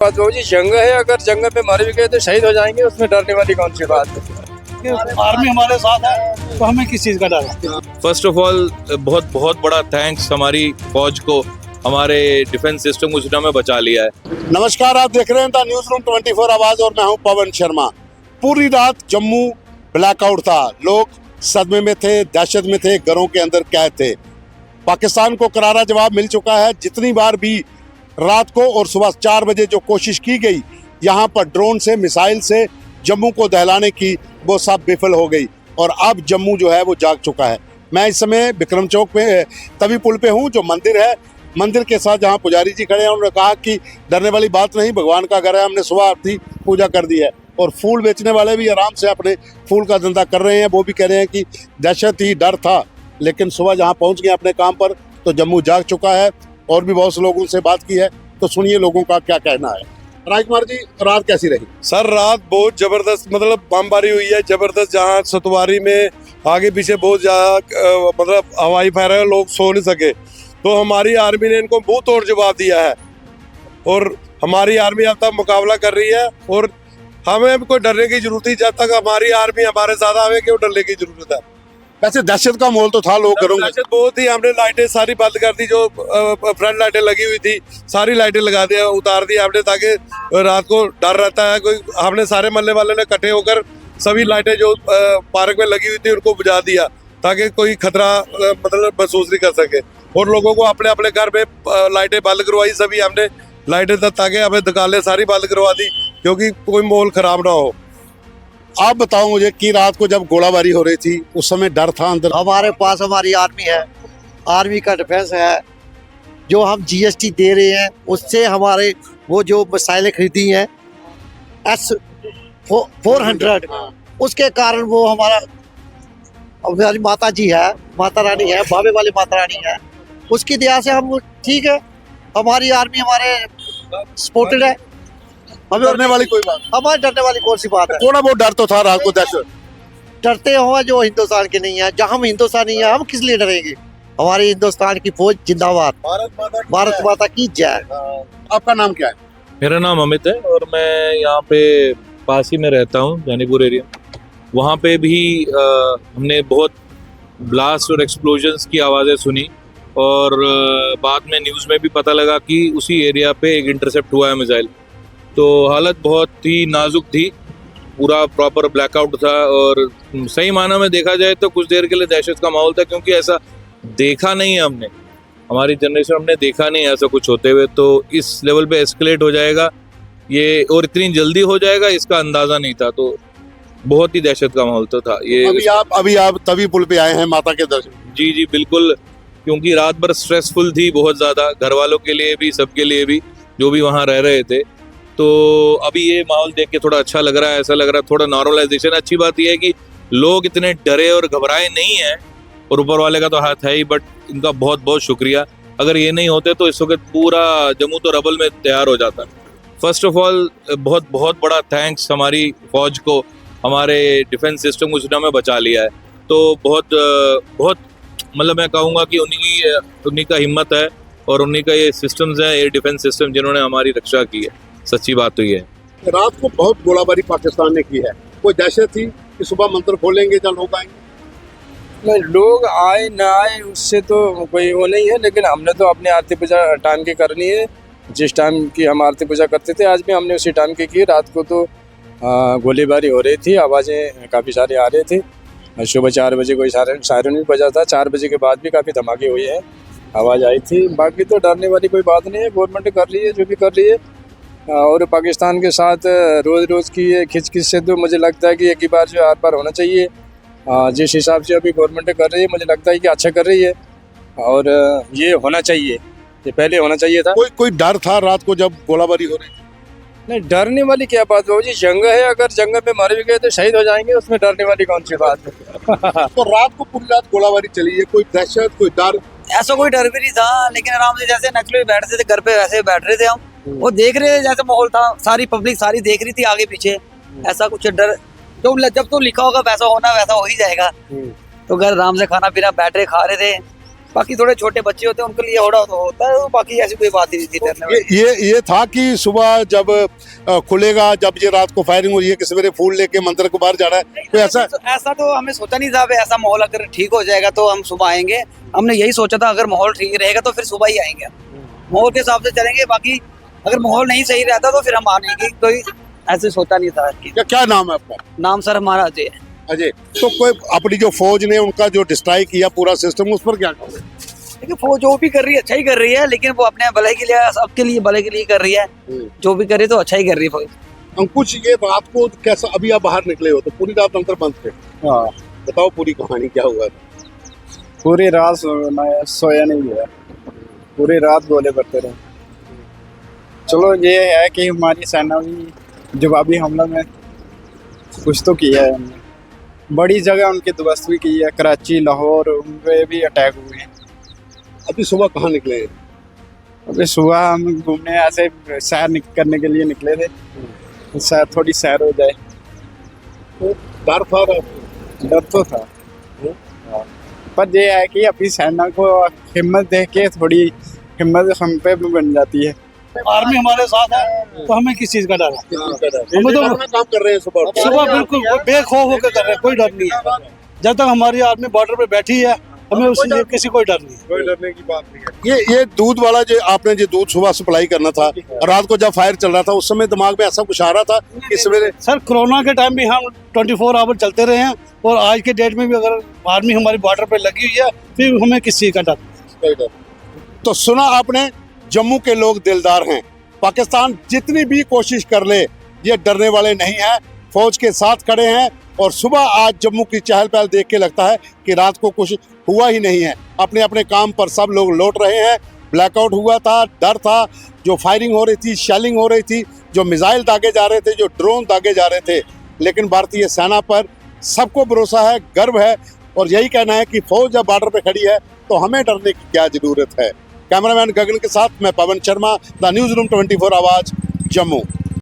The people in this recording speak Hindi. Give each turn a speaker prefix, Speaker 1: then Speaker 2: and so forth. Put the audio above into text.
Speaker 1: बात वो जी जंग है, अगर जंग में मर भी गए तो शहीद हो जाएंगे, उसमें डरने वाली कौन सी बात है।
Speaker 2: आर्मी हमारे साथ है तो हमें किस चीज का डर है।
Speaker 3: फर्स्ट ऑफ ऑल बहुत बड़ा थैंक्स हमारी फौज को, हमारे डिफेंस सिस्टम को जिन्होंने बचा लिया है।
Speaker 4: नमस्कार, आप देख रहे हैं द न्यूज रूम 24 आवाज और मैं हूं पवन शर्मा। पूरी रात जम्मू ब्लैकआउट था, लोग सदमे में थे, दहशत में थे, घरों के अंदर कैद थे। पाकिस्तान को करारा जवाब मिल चुका है। जितनी बार भी रात को और सुबह 4 बजे जो कोशिश की गई यहाँ पर ड्रोन से, मिसाइल से जम्मू को दहलाने की, वो सब विफल हो गई और अब जम्मू जो है वो जाग चुका है। मैं इस समय विक्रम चौक पे तवी पुल पे हूँ, जो मंदिर है, मंदिर के साथ जहाँ पुजारी जी खड़े हैं, उन्होंने कहा कि डरने वाली बात नहीं, भगवान का घर है, हमने सुबह आरती पूजा कर दी है। और फूल बेचने वाले भी आराम से अपने फूल का धंधा कर रहे हैं। वो भी कह रहे हैं कि दहशत ही डर था, लेकिन सुबह जहाँ पहुँच गए अपने काम पर तो जम्मू जाग चुका है। और भी बहुत से लोगों से बात की है, तो सुनिए लोगों का क्या कहना है। राजकुमार जी, रात कैसी रही?
Speaker 5: सर रात बहुत जबरदस्त, मतलब बमबारी हुई है जबरदस्त। जहाँ सतवारी में आगे पीछे बहुत ज्यादा मतलब हवाई फायर है, लोग सो नहीं सके, तो हमारी आर्मी ने इनको मुंह तोड़ जवाब दिया है और हमारी आर्मी अब तक मुकाबला कर रही है। और हमें कोई डरने की जरूरत नहीं, जब तक हमारी आर्मी हमारे साथ, हमें क्यों डरने की जरूरत है।
Speaker 4: वैसे दहशत का माहौल तो था, लोग घरों में
Speaker 5: बहुत ही, हमने लाइटें सारी बंद कर दी, जो फ्रंट लाइटें लगी हुई थी सारी लाइटें लगा दी, उतार दी हमने, ताकि रात को डर रहता है कोई। हमने सारे मोहल्ले वाले ने इकट्ठे होकर सभी लाइटें जो पार्क में लगी हुई थी उनको बुझा दिया, ताकि कोई खतरा मतलब महसूस नहीं कर सके। और लोगों को अपने अपने घर में लाइटें बंद करवाई, सभी हमने लाइटें, ताकि हमें दुकानें सारी बंद करवा दी, क्योंकि कोई माहौल खराब ना हो।
Speaker 4: आप बताओ मुझे कि रात को जब गोलाबारी हो रही थी उस समय डर था अंदर?
Speaker 6: हमारे पास हमारी आर्मी है, आर्मी का डिफेंस है। जो हम जीएसटी दे रहे हैं उससे हमारे वो जो मिसाइलें खरीदी हैं S-400, उसके कारण वो हमारी माता जी है, माता रानी है, भावे वाली माता रानी है, उसकी दया से हम ठीक है। हमारी आर्मी हमारे सपोर्टेड है।
Speaker 4: हमें डरने वाली कोई बात?
Speaker 6: हमारे डरने वाली कौन सी बात है?
Speaker 4: थोड़ा बहुत डर तो था रात को, दहशत।
Speaker 6: डरते हो जो हिंदुस्तान के नहीं है, जहाँ हम हिंदुस्तानी है हम किस लिए डरेंगे। हमारी हिंदुस्तान की फौज जिंदाबाद, भारत माता की जय।
Speaker 4: आपका नाम क्या है?
Speaker 3: मेरा नाम अमित है और मैं यहाँ पे पास ही में रहता हूँ, जानीपुर एरिया। वहाँ पे भी हमने बहुत ब्लास्ट और एक्सप्लोजन्स की आवाज़ें सुनी और बाद में न्यूज़ में भी पता लगा कि उसी एरिया पे एक इंटरसेप्ट हुआ है मिसाइल। तो हालत बहुत ही नाजुक थी, पूरा प्रॉपर ब्लैकआउट था और सही माना में देखा जाए तो कुछ देर के लिए दहशत का माहौल था, क्योंकि ऐसा देखा नहीं है हमने, हमारी जनरेशन हमने देखा नहीं ऐसा कुछ होते हुए। तो इस लेवल पे एस्केलेट हो जाएगा ये और इतनी जल्दी हो जाएगा इसका अंदाज़ा नहीं था, तो बहुत ही दहशत का माहौल तो था ये।
Speaker 4: अभी आप तवी पुल पे आए हैं माता के दर्शन?
Speaker 3: जी जी बिल्कुल, क्योंकि रात भर स्ट्रेसफुल थी बहुत ज़्यादा, घर वालों के लिए भी, सबके लिए भी, जो भी वहाँ रह रहे थे। तो अभी ये माहौल देख के थोड़ा अच्छा लग रहा है, ऐसा लग रहा है थोड़ा नॉर्मलाइजेशन। अच्छी बात यह है कि लोग इतने डरे और घबराए नहीं हैं, और ऊपर वाले का तो हाथ है ही, बट इनका बहुत बहुत शुक्रिया। अगर ये नहीं होते तो इस वक्त पूरा जम्मू तो रबल में तैयार हो जाता। फर्स्ट ऑफ ऑल बहुत बड़ा थैंक्स हमारी फौज को, हमारे डिफेंस सिस्टम को जिन्होंने बचा लिया है। तो बहुत मतलब मैं कहूँगा कि उन्हीं का हिम्मत है और उन्हीं का ये सिस्टम्स है, एयर डिफेंस सिस्टम, जिन्होंने हमारी रक्षा की है। सच्ची बात तो ये है।
Speaker 4: रात को बहुत गोलाबारी पाकिस्तान ने की है, कोई दहशत थी कि सुबह मंदिर खोलेंगे जब लोग आएंगे?
Speaker 1: नहीं, लोग आए ना आए उससे तो कोई वो नहीं है, लेकिन हमने तो अपनी आरती पूजा टाइम की करनी है। जिस टाइम की हम आरती पूजा करते थे आज भी हमने उसी टाइम की। रात को तो गोलीबारी हो रही थी, आवाज़ें काफ़ी सारी आ रही थी। सुबह 4 बजे कोई सायरन भी बजा था, 4 बजे के बाद भी काफ़ी धमाके हुए हैं, आवाज़ आई थी। बाकी तो डरने वाली कोई बात नहीं है, गवर्नमेंट कर रही है जो भी कर रही है। और पाकिस्तान के साथ रोज़ की ये खिंच से तो मुझे लगता है कि एक ही बार जो आर पार होना चाहिए। जिस हिसाब से अभी गवर्नमेंट कर रही है मुझे लगता है कि अच्छा कर रही है और ये होना चाहिए, ये पहले होना चाहिए था।
Speaker 4: कोई डर था रात को जब गोलाबारी हो रही थी?
Speaker 1: नहीं, डरने वाली क्या बात है जी, जंग है, अगर जंग में मर भी गए तो शहीद हो जाएंगे, उसमें डरने वाली कौन सी बात है।
Speaker 4: तो रात को पूरी रात गोलाबारी चली है, कोई दहशत, कोई डर?
Speaker 7: ऐसा कोई डर भी नहीं था, लेकिन आराम से जैसे नक्सली बैठते थे घर पे वैसे बैठ रहे थे हम, वो देख रहे थे जैसे माहौल था, सारी पब्लिक सारी देख रही थी आगे पीछे। ऐसा कुछ डर जब तो लिखा होगा वैसा होना, वैसा हो ही जाएगा। तो घर आराम से खाना पीना बैठ रहे, खा रहे थे, बाकी थोड़े छोटे बच्चे होते हैं उनके लिए थोड़ा तो होता है, बाकी ऐसी कोई बात ही नहीं थी डरने वाली।
Speaker 4: ये था कि सुबह जब खुलेगा, जब ये रात को फायरिंग हो रही है कि सवेरे फूल लेके मंदिर को बाहर जा रहा है, कोई
Speaker 7: ऐसा तो हमें सोचा नहीं था। ऐसा माहौल अगर ठीक हो जाएगा तो हम सुबह आएंगे। हमने यही सोचा था अगर माहौल ठीक रहेगा तो फिर सुबह ही आएंगे, माहौल के हिसाब से चलेंगे। बाकी अगर माहौल नहीं सही रहता तो फिर हम आने की कोई ऐसे सोचा नहीं था।
Speaker 4: क्या नाम है आपका?
Speaker 7: नाम सर हमारा अजय है।
Speaker 4: अजय, तो कोई अपनी जो फौज ने उनका जो डिस्ट्राई किया पूरा सिस्टम, उस पर क्या कहोगे?
Speaker 7: देखिए फौज जो भी कर रही है अच्छा ही कर रही है, लेकिन वो अपने भले के लिए, सबके लिए भले के लिए कर रही है। जो भी करे तो अच्छा ही कर रही है फौज।
Speaker 4: अंकुश, ये रात को कैसा, अभी आप बाहर निकले हो तो पूरी रात अंदर बंद थे?
Speaker 1: हाँ,
Speaker 4: बताओ पूरी कहानी क्या हुआ था?
Speaker 1: पूरी रात सोया नहीं है, पूरी रात गोले करते रहे। चलो ये है कि हमारी सेना भी जवाबी हमला में कुछ तो किया है हमने, बड़ी जगह उनकी ध्वस्त भी की है, कराची, लाहौर, उन पे भी अटैक हुए हैं।
Speaker 4: अभी सुबह कहाँ निकले हैं?
Speaker 1: अभी सुबह हम घूमने ऐसे सैर करने के लिए निकले थे, सैर थोड़ी सैर हो जाए।
Speaker 4: तो डर था?
Speaker 1: डर तो था, पर ये है कि अपनी सेना को हिम्मत देख के थोड़ी हिम्मत हम पे भी बन जाती है।
Speaker 2: आर्मी हमारे साथ है तो हमें किस चीज का डर है?
Speaker 4: हमें तो काम कर रहे हैं
Speaker 2: सुबह बिल्कुल बेखौफ होकर कर रहे हैं, कोई डर नहीं है। जब तक हमारी आर्मी बॉर्डर पे बैठी है हमें उससे किसी कोई डर नहीं है।
Speaker 5: कोई डरने की बात नहीं है।
Speaker 4: ये दूध वाला जो आपने जो दूध सुबह सप्लाई करना था, रात को जब फायर चल रहा था उस समय दिमाग में ऐसा कुछ आ रहा था कि सवेरे?
Speaker 2: सर कोरोना के टाइम भी हम 24 आवर चलते रहे हैं और आज के डेट में भी अगर आर्मी हमारी बॉर्डर पे लगी हुई है फिर हमें किस चीज का डर?
Speaker 4: तो सुना आपने, जम्मू के लोग दिलदार हैं। पाकिस्तान जितनी भी कोशिश कर ले ये डरने वाले नहीं हैं, फौज के साथ खड़े हैं। और सुबह आज जम्मू की चहल पहल देख के लगता है कि रात को कुछ हुआ ही नहीं है। अपने अपने काम पर सब लोग लौट रहे हैं। ब्लैकआउट हुआ था, डर था, जो फायरिंग हो रही थी, शेलिंग हो रही थी, जो मिसाइल दागे जा रहे थे, जो ड्रोन दागे जा रहे थे, लेकिन भारतीय सेना पर सबको भरोसा है, गर्व है। और यही कहना है कि फौज जब बॉर्डर पे खड़ी है तो हमें डरने की क्या जरूरत है। कैमरामैन गगन के साथ मैं Pawan Sharma, the news room 24 आवाज, जम्मू।